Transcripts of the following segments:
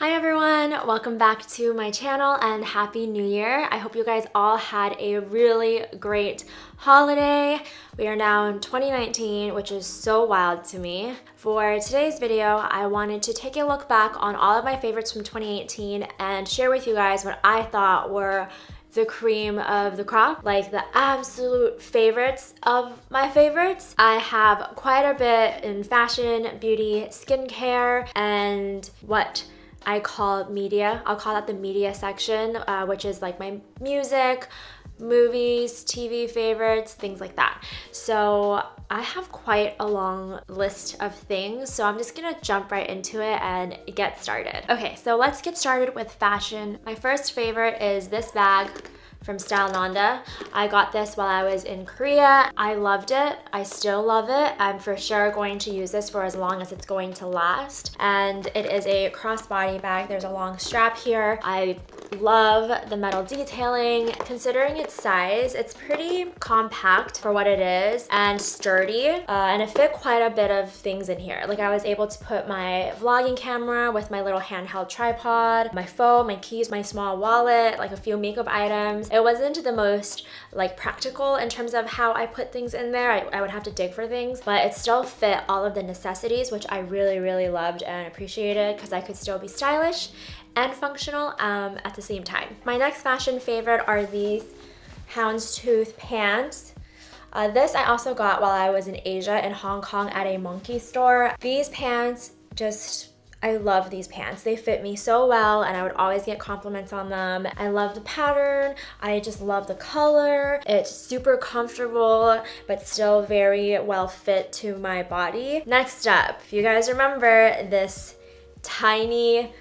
Hi everyone, welcome back to my channel and Happy New Year. I hope you guys all had a really great holiday. We are now in 2019, which is so wild to me. For today's video, I wanted to take a look back on all of my favorites from 2018 and share with you guys what I thought were the cream of the crop, like the absolute favorites of my favorites. I have quite a bit in fashion, beauty, skincare, and what I call media. I'll call that the media section, which is like my music, movies, TV favorites, things like that. So I have quite a long list of things, so I'm just gonna jump right into it and get started. Okay, so let's get started with fashion. My first favorite is this bag from Style Nanda. I got this while I was in Korea. I loved it. I still love it. I'm for sure going to use this for as long as it's going to last. And it is a crossbody bag. There's a long strap here. I love the metal detailing. Considering its size, it's pretty compact for what it is and sturdy. And it fit quite a bit of things in here. Like I was able to put my vlogging camera with my little handheld tripod, my phone, my keys, my small wallet, like a few makeup items. It wasn't the most like practical in terms of how I put things in there. I would have to dig for things, but it still fit all of the necessities, which I really loved and appreciated because I could still be stylish and functional at the same time. My next fashion favorite are these houndstooth pants. This I also got while I was in Asia in Hong Kong at a monkey store. These pants I love these pants. They fit me so well and I would always get compliments on them. I love the pattern. I just love the color. It's super comfortable, but still very well fit to my body. Next up, if you guys remember this tiny,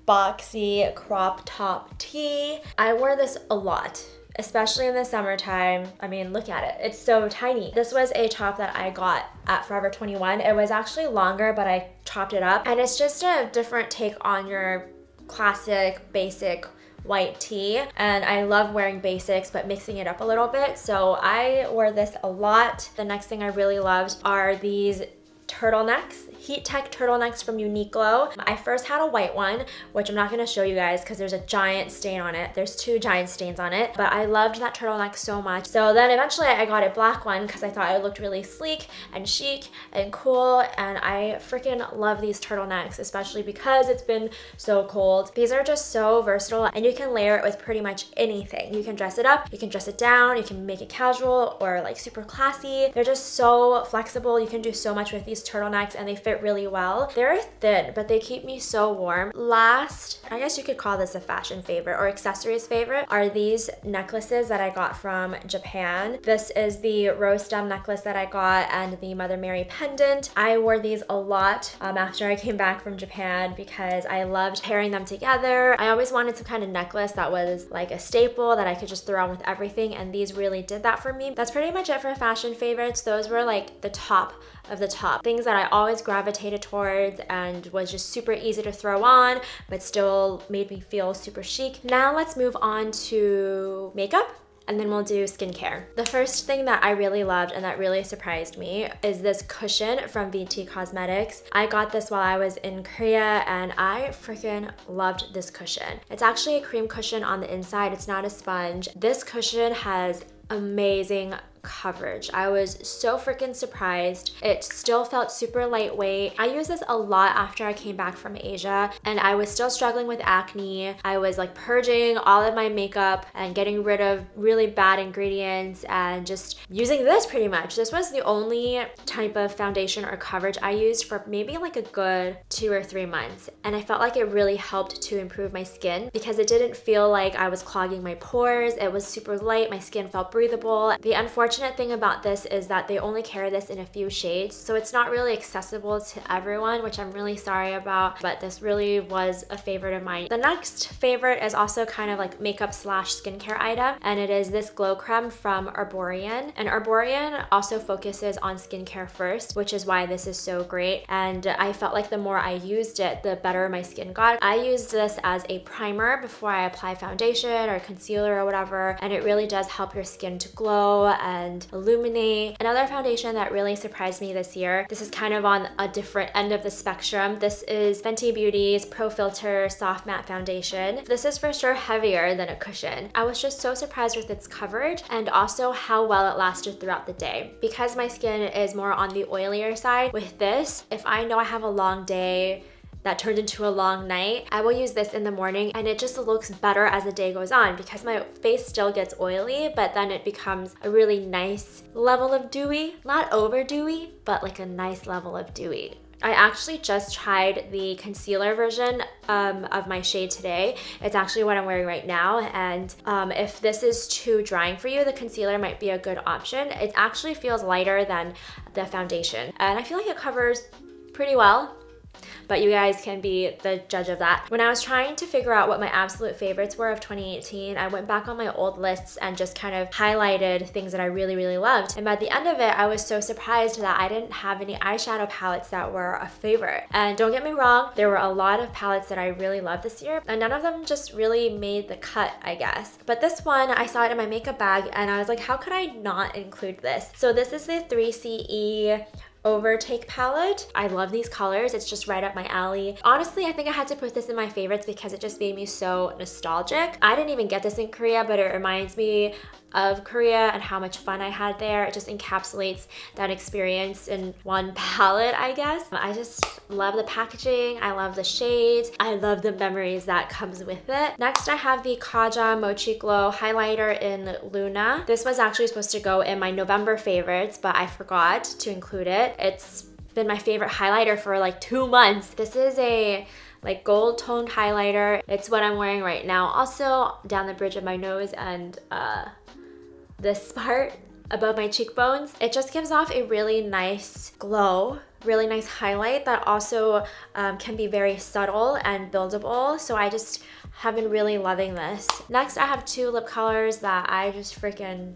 boxy crop top tee. I wore this a lot, especially in the summertime. I mean, look at it. It's so tiny. This was a top that I got at Forever 21. It was actually longer, but I chopped it up. And it's just a different take on your classic, basic white tee. And I love wearing basics, but mixing it up a little bit. So I wore this a lot. The next thing I really loved are these turtlenecks. Heat Tech turtlenecks from Uniqlo. I first had a white one, which I'm not gonna show you guys because there's a giant stain on it. There's two giant stains on it, but I loved that turtleneck so much. So then eventually I got a black one because I thought it looked really sleek and chic and cool, and I freaking love these turtlenecks, especially because it's been so cold. These are just so versatile and you can layer it with pretty much anything. You can dress it up, you can dress it down, you can make it casual or like super classy. They're just so flexible. You can do so much with these turtlenecks and they fit really well. They're thin, but they keep me so warm. Last, I guess you could call this a fashion favorite or accessories favorite, are these necklaces that I got from Japan. This is the rose stem necklace that I got and the Mother Mary pendant. I wore these a lot after I came back from Japan because I loved pairing them together. I always wanted some kind of necklace that was like a staple that I could just throw on with everything, and these really did that for me. That's pretty much it for fashion favorites. Those were like the top of the top. Things that I always gravitated towards and was just super easy to throw on, but still made me feel super chic. Now let's move on to makeup, and then we'll do skincare. The first thing that I really loved and that really surprised me is this cushion from VT Cosmetics. I got this while I was in Korea and I freaking loved this cushion. It's actually a cream cushion on the inside. It's not a sponge. This cushion has amazing coverage. I was so freaking surprised. It still felt super lightweight. I used this a lot after I came back from Asia and I was still struggling with acne. I was like purging all of my makeup and getting rid of really bad ingredients and just using this pretty much. This was the only type of foundation or coverage I used for maybe like a good 2 or 3 months. And I felt like it really helped to improve my skin because it didn't feel like I was clogging my pores. It was super light. My skin felt breathable. The unfortunate thing about this is that they only carry this in a few shades, so it's not really accessible to everyone, which I'm really sorry about, but this really was a favorite of mine. The next favorite is also kind of like makeup slash skincare item, and it is this glow creme from Erborian. And Erborian also focuses on skincare first, which is why this is so great, and I felt like the more I used it, the better my skin got. I used this as a primer before I apply foundation or concealer or whatever, and it really does help your skin to glow and and illuminate. Another foundation that really surprised me this year, this is kind of on a different end of the spectrum. This is Fenty Beauty's Pro Filter Soft Matte Foundation. This is for sure heavier than a cushion. I was just so surprised with its coverage and also how well it lasted throughout the day. Because my skin is more on the oilier side, with this, if I know I have a long day that turned into a long night, I will use this in the morning and it just looks better as the day goes on because my face still gets oily, but then it becomes a really nice level of dewy. Not over dewy, but like a nice level of dewy. I actually just tried the concealer version of my shade today. It's actually what I'm wearing right now, and if this is too drying for you, the concealer might be a good option. It actually feels lighter than the foundation, and I feel like it covers pretty well. But you guys can be the judge of that. When I was trying to figure out what my absolute favorites were of 2018, I went back on my old lists and just kind of highlighted things that I really, really loved. And by the end of it, I was so surprised that I didn't have any eyeshadow palettes that were a favorite. And don't get me wrong, there were a lot of palettes that I really loved this year, and none of them just really made the cut, I guess. But this one, I saw it in my makeup bag and I was like, how could I not include this? So this is the 3CE Overtake palette. I love these colors. It's just right up my alley. Honestly, I think I had to put this in my favorites because it just made me so nostalgic. I didn't even get this in Korea, but it reminds me of Korea and how much fun I had there. It just encapsulates that experience in one palette, I guess. I just love the packaging. I love the shades. I love the memories that comes with it. Next, I have the Kaja Mochi Glow highlighter in Luna. This was actually supposed to go in my November favorites, but I forgot to include it. It's been my favorite highlighter for like 2 months. This is a like gold toned highlighter. It's what I'm wearing right now. Also down the bridge of my nose and this part above my cheekbones. It just gives off a really nice glow, really nice highlight that also can be very subtle and buildable. So I just have been really loving this. Next, I have 2 lip colors that I just freaking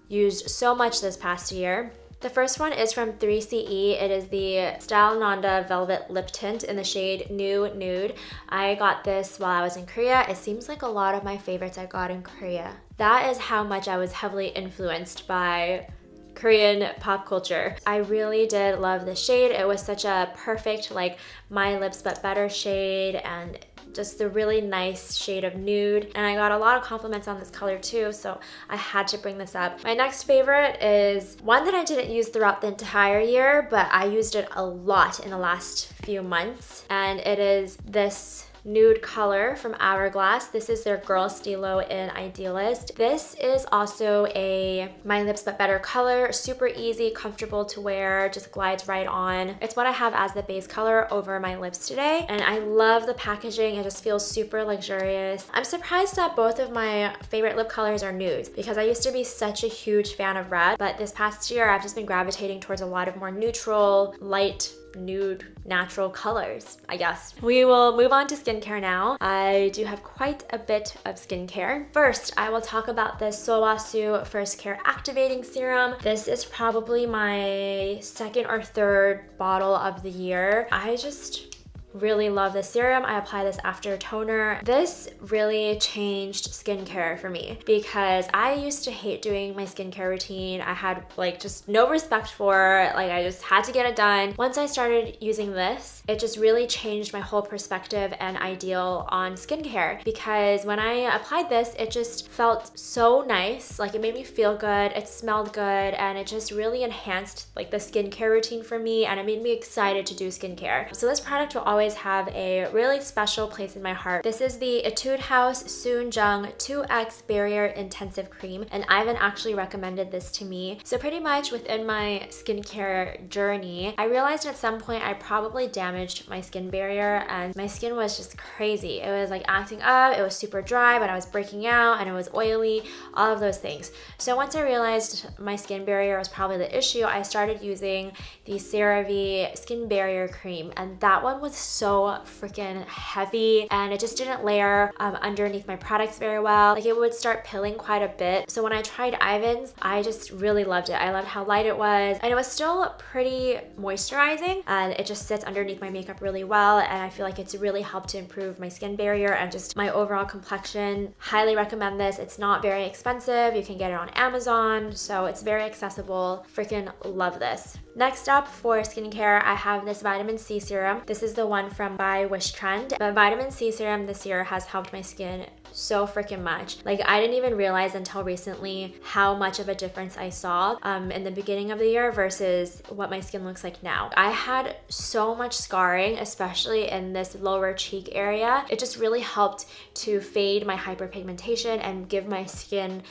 used so much this past year. The first one is from 3CE. It is the Style Nanda Velvet Lip Tint in the shade Nude. I got this while I was in Korea. It seems like a lot of my favorites I got in Korea. That is how much I was heavily influenced by Korean pop culture. I really did love the shade. It was such a perfect like My Lips But Better shade, and just a really nice shade of nude. And I got a lot of compliments on this color too, so I had to bring this up. My next favorite is one that I didn't use throughout the entire year, but I used it a lot in the last few months. And it is this nude color from Hourglass. This is their Girl Stilo in Idealist. This is also a My Lips But Better color. Super easy, comfortable to wear, just glides right on. It's what I have as the base color over my lips today. And I love the packaging. It just feels super luxurious. I'm surprised that both of my favorite lip colors are nudes because I used to be such a huge fan of red, but this past year I've just been gravitating towards a lot of more neutral, light, nude, natural colors, I guess. We will move on to skincare now. I do have quite a bit of skincare. First, I will talk about the Sulwhasoo First Care Activating Serum. This is probably my second or third bottle of the year. I just really love this serum. I apply this after toner. This really changed skincare for me because I used to hate doing my skincare routine. I had like just no respect for it. Like I just had to get it done. Once I started using this, it just really changed my whole perspective and ideal on skincare because when I applied this, it just felt so nice. Like it made me feel good, it smelled good, and it just really enhanced like the skincare routine for me, and it made me excited to do skincare. So this product will always have a really special place in my heart. This is the Etude House Jung 2X Barrier Intensive Cream, and Ivan actually recommended this to me. So pretty much within my skincare journey, I realized at some point I probably damaged my skin barrier and my skin was just crazy. It was like acting up, it was super dry, but I was breaking out and it was oily, all of those things. So once I realized my skin barrier was probably the issue, I started using the CeraVe Skin Barrier Cream, and that one was so freaking heavy, and it just didn't layer underneath my products very well. Like, it would start pilling quite a bit. So when I tried Ivan's, I just really loved it. I loved how light it was, and it was still pretty moisturizing, and it just sits underneath my makeup really well, and I feel like it's really helped to improve my skin barrier and just my overall complexion. Highly recommend this. It's not very expensive. You can get it on Amazon, so it's very accessible. Freaking love this. Next up for skincare, I have this vitamin C serum. This is the one from by Wishtrend. The vitamin C serum this year has helped my skin so freaking much. Like, I didn't even realize until recently how much of a difference I saw in the beginning of the year versus what my skin looks like now. I had so much scarring, especially in this lower cheek area. It just really helped to fade my hyperpigmentation and give my skin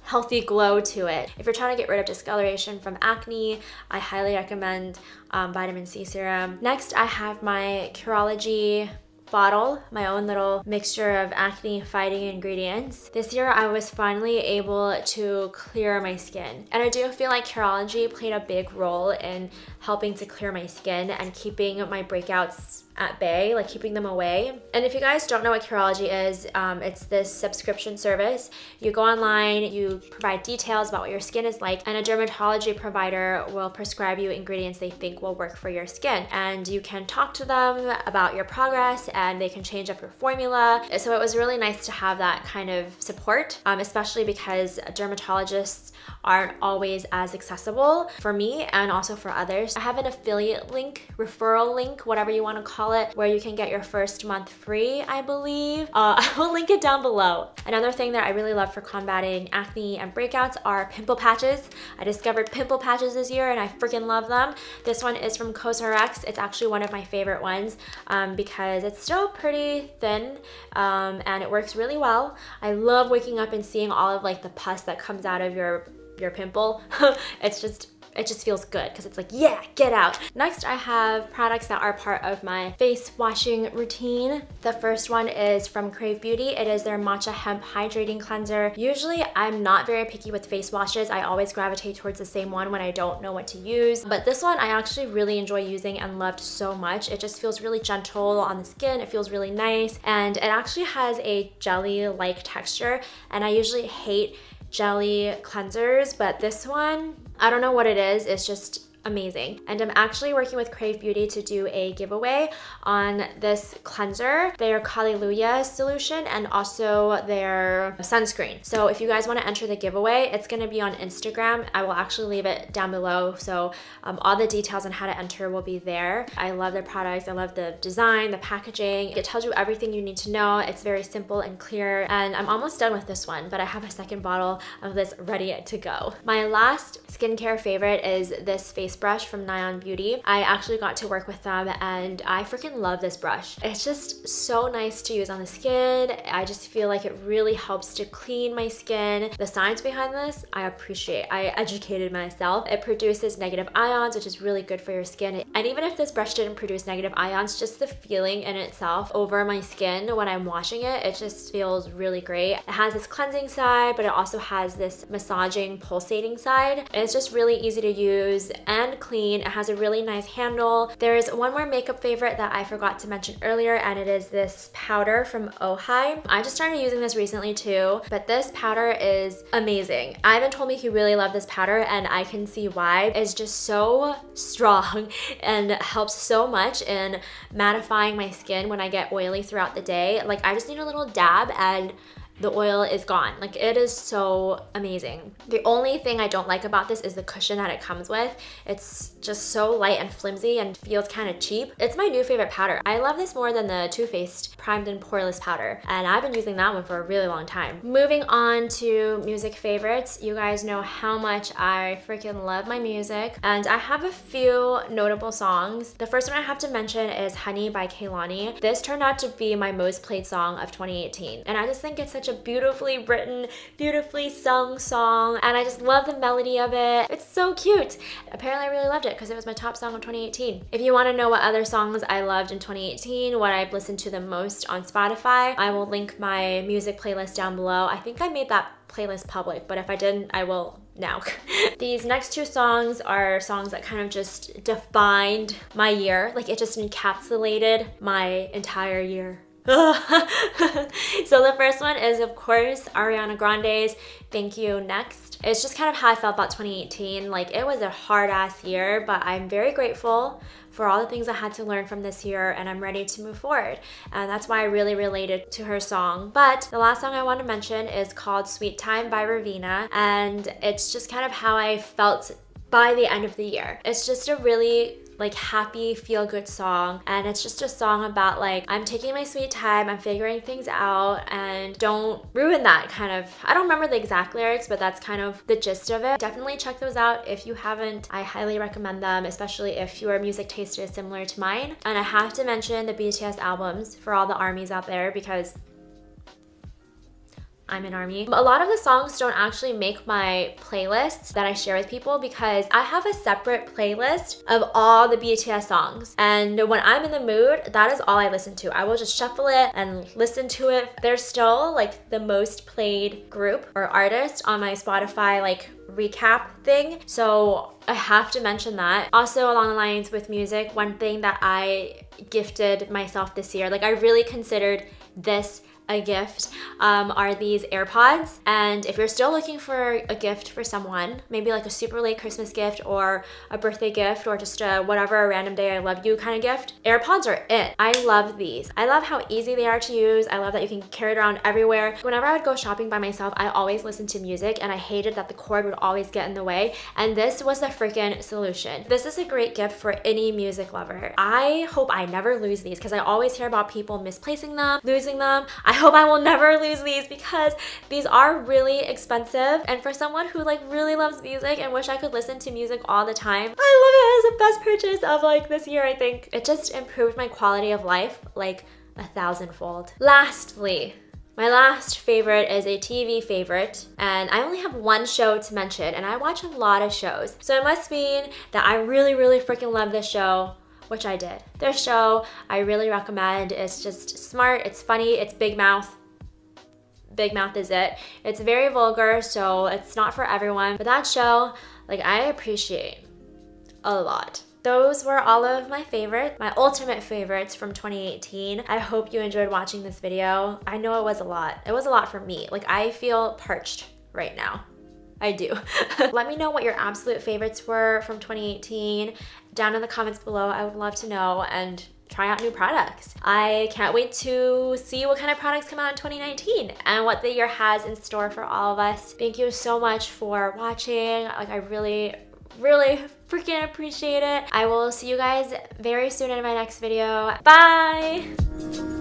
healthy glow to it. If you're trying to get rid of discoloration from acne, I highly recommend vitamin C serum. Next, I have my Curology bottle, my own little mixture of acne fighting ingredients. This year I was finally able to clear my skin, and I do feel like Curology played a big role in helping to clear my skin and keeping my breakouts at bay, like keeping them away. And if you guys don't know what Curology is, it's this subscription service. You go online, you provide details about what your skin is like, and a dermatology provider will prescribe you ingredients they think will work for your skin. And you can talk to them about your progress, and they can change up your formula. So it was really nice to have that kind of support, especially because dermatologists aren't always as accessible for me and also for others. I have an affiliate link, referral link, whatever you want to call it, where you can get your first month free, I believe. I will link it down below. Another thing that I really love for combating acne and breakouts are pimple patches. I discovered pimple patches this year and I freaking love them. This one is from CosRX. It's actually one of my favorite ones because it's still pretty thin and it works really well. I love waking up and seeing all of like the pus that comes out of your pimple. It just feels good because it's like, yeah, get out. Next, I have products that are part of my face washing routine. The first one is from Krave Beauty. It is their Matcha Hemp Hydrating Cleanser. Usually, I'm not very picky with face washes. I always gravitate towards the same one when I don't know what to use. But this one, I actually really enjoy using and loved so much. It just feels really gentle on the skin. It feels really nice. And it actually has a jelly-like texture. And I usually hate jelly cleansers, but this one, I don't know what it is, it's just amazing. And I'm actually working with Krave Beauty to do a giveaway on this cleanser, their Hallelujah solution, and also their sunscreen. So if you guys want to enter the giveaway, it's going to be on Instagram. I will actually leave it down below, so all the details on how to enter will be there. I love their products. I love the design, the packaging. It tells you everything you need to know. It's very simple and clear, and I'm almost done with this one, but I have a second bottle of this ready to go. My last skincare favorite is this face brush from Nion Beauty. I actually got to work with them and I freaking love this brush. It's just so nice to use on the skin. I just feel like it really helps to clean my skin. The science behind this, I appreciate. I educated myself. It produces negative ions, which is really good for your skin. And even if this brush didn't produce negative ions, just the feeling in itself over my skin when I'm washing it, it just feels really great. It has this cleansing side, but it also has this massaging, pulsating side. And it's just really easy to use and clean. It has a really nice handle. There's one more makeup favorite that I forgot to mention earlier, and it is this powder from Ohii. I just started using this recently too, but this powder is amazing. Ivan told me he really loved this powder, and I can see why. It's just so strong and helps so much in mattifying my skin when I get oily throughout the day. Like, I just need a little dab and the oil is gone. Like, it is so amazing. The only thing I don't like about this is the cushion that it comes with. It's just so light and flimsy and feels kind of cheap. It's my new favorite powder. I love this more than the Too Faced Primed and Poreless powder, and I've been using that one for a really long time. Moving on to music favorites. You guys know how much I freaking love my music, and I have a few notable songs. The first one I have to mention is Honey by Kehlani. This turned out to be my most played song of 2018, and I just think it's such a beautifully written, beautifully sung song, and I just love the melody of it. It's so cute. Apparently I really loved it because it was my top song of 2018. If you want to know what other songs I loved in 2018, what I've listened to the most on Spotify, I will link my music playlist down below. I think I made that playlist public, but if I didn't, I will now. These next two songs are songs that kind of just defined my year. Like it just encapsulated my entire year. So the first one is of course Ariana Grande's Thank You Next. It's just kind of how I felt about 2018. Like it was a hard ass year, but I'm very grateful for all the things I had to learn from this year, and I'm ready to move forward. And that's why I really related to her song. But the last song I want to mention is called Sweet Time by Raveena, and it's just kind of how I felt by the end of the year. It's just a really like happy, feel-good song, and it's just a song about like I'm taking my sweet time, I'm figuring things out, and don't ruin that kind of. I don't remember the exact lyrics, but that's kind of the gist of it. Definitely check those out if you haven't. I highly recommend them, especially if your music taste is similar to mine. And I have to mention the BTS albums for all the ARMYs out there because I'm an ARMY. A lot of the songs don't actually make my playlists that I share with people because I have a separate playlist of all the BTS songs. And when I'm in the mood, that is all I listen to. I will just shuffle it and listen to it. They're still like the most played group or artist on my Spotify like recap thing. So I have to mention that. Also along the lines with music, one thing that I gifted myself this year, like I really considered this a gift, are these AirPods. And if you're still looking for a gift for someone, maybe like a super late Christmas gift or a birthday gift or just a whatever, a random day I love you kind of gift, AirPods are it. I love these. I love how easy they are to use. I love that you can carry it around everywhere. Whenever I would go shopping by myself, I always listened to music and I hated that the cord would always get in the way. And this was the freaking solution. This is a great gift for any music lover. I hope I never lose these because I always hear about people misplacing them, losing them. I hope I will never lose these because these are really expensive, and for someone who like really loves music and wish I could listen to music all the time, I love it as the best purchase of like this year. I think it just improved my quality of life like 1,000-fold. Lastly, my last favorite is a TV favorite, and I only have one show to mention, and I watch a lot of shows, so it must mean that I really freaking love this show, which I did. This show I really recommend. It's just smart, it's funny, it's Big Mouth. Big Mouth is it. It's very vulgar, so it's not for everyone, but that show, like, I appreciate a lot. Those were all of my favorites, my ultimate favorites from 2018. I hope you enjoyed watching this video. I know it was a lot. It was a lot for me. Like, I feel parched right now. I do. Let me know what your absolute favorites were from 2018 down in the comments below. I would love to know, and try out new products. I can't wait to see what kind of products come out in 2019 and what the year has in store for all of us. Thank you so much for watching. Like, I really freaking appreciate it. I will see you guys very soon in my next video. Bye!